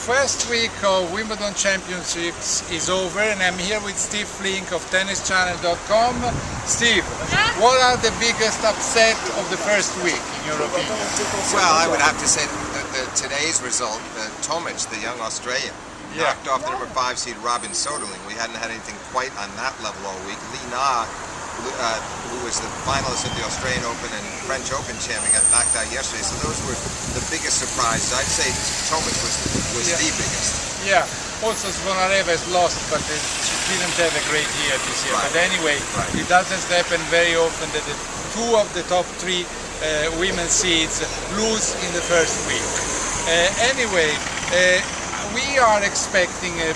first week of Wimbledon Championships is over, and I'm here with Steve Flink of TennisChannel.com. Steve, what are the biggest upset of the first week, in your opinion? Well, I would have to say that today's result, Tomic, the young Australian, knocked off the number 5 seed Robin Soderling. We hadn't had anything quite on that level all week. Li Na, who was the finalist at the Australian Open and French Open champion, got knocked out yesterday. So those were the biggest surprises. I'd say Tomic was the biggest. Yeah. Also, Zvonareva has lost, but she didn't have a great year this year. Right. But anyway, it doesn't happen very often that the two of the top 3 women's seeds lose in the first week. Anyway, we are expecting a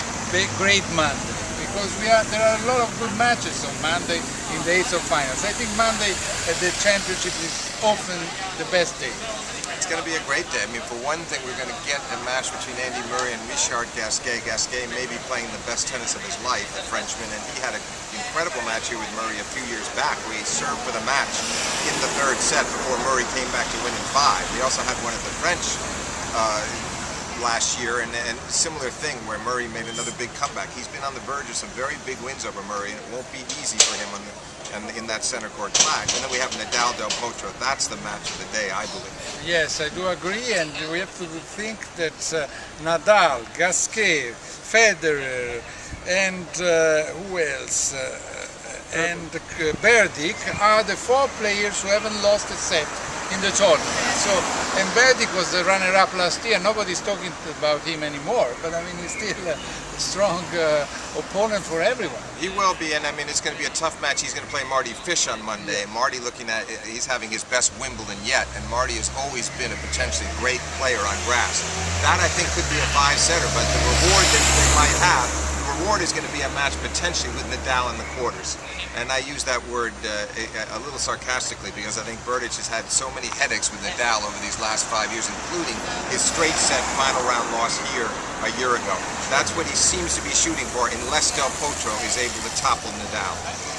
great Monday, because there are a lot of good matches on Monday in the 8th of finals. I think Monday at the championship is often the best day. It's going to be a great day. I mean, for one thing, we're going to get a match between Andy Murray and Richard Gasquet. Gasquet may be playing the best tennis of his life, the Frenchman, and he had an incredible match here with Murray a few years back, where he served for the match in the 3rd set before Murray came back to win in 5. He also had one at the French last year, and similar thing where Murray made another big comeback. He's been on the verge of some very big wins over Murray, and it won't be easy for him in that center court clash. And then we have Nadal Del Potro. That's the match of the day, I believe. Yes, I do agree, and we have to think that Nadal, Gasquet, Federer, and who else? And Berdic are the 4 players who haven't lost a set in the tournament. So, and Berdic was the runner-up last year. Nobody's talking about him anymore, but I mean, he's still a strong opponent for everyone. He will be, and I mean, it's going to be a tough match. He's going to play Marty Fish on Monday. Marty he's having his best Wimbledon yet, and Marty has always been a potentially great player on grass. That, I think, could be a 5-setter, but the reward that they might have, is going to be a match potentially with Nadal in the quarters. And I use that word a little sarcastically, because I think Berdic has had so many headaches with Nadal over these last 5 years, including his straight set final round loss here a year ago. That's what he seems to be shooting for, unless Del Potro is able to topple Nadal.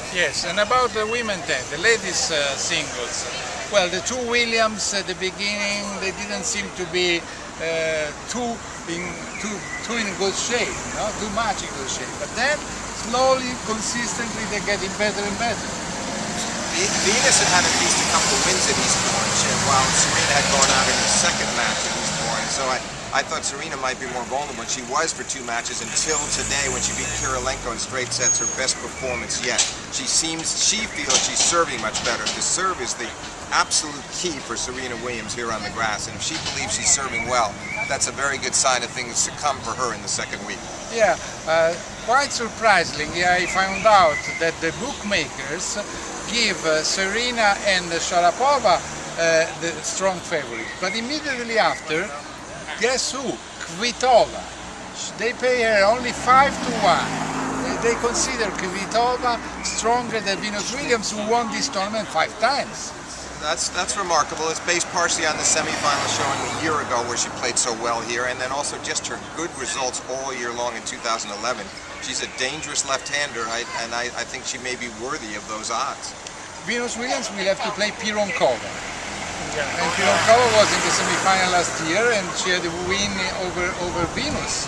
Yes, and about the women tennis, the ladies singles. Well, the 2 Williams at the beginning, they didn't seem to be too in good shape, too much in good shape. But then, slowly, consistently, they're getting better and better. Venus had at least a couple of wins at Eastbourne, while Serena had gone out in her 2nd match at Eastbourne. So I thought Serena might be more vulnerable, and she was for 2 matches until today, when she beat Kirilenko in straight sets, her best performance yet. She feels she's serving much better. The serve is the absolute key for Serena Williams here on the grass, and if she believes she's serving well, that's a very good sign of things to come for her in the 2nd week. Yeah, quite surprisingly, I found out that the bookmakers give Serena and Sharapova the strong favorite, but immediately after, guess who? Kvitova. They pay her only 5-1. They consider Kvitova stronger than Venus Williams, who won this tournament 5 times. That's remarkable. It's based partially on the semi-final showing a year ago, where she played so well here, and then also just her good results all year long in 2011. She's a dangerous left-hander, and I think she may be worthy of those odds. Venus Williams will have to play Pironkova. And Pironkova was in the semi-final last year, and she had a win over Venus,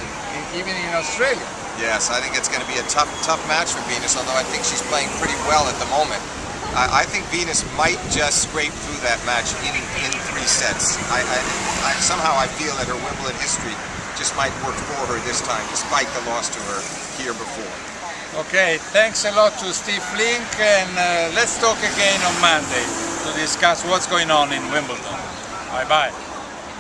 even in Australia. Yes, I think it's going to be a tough match for Venus, although I think she's playing pretty well at the moment. I think Venus might just scrape through that match in 3 sets. Somehow I feel that her Wimbledon history just might work for her this time, despite the loss to her here before. Okay, thanks a lot to Steve Flink, and let's talk again on Monday to discuss what's going on in Wimbledon. Bye-bye.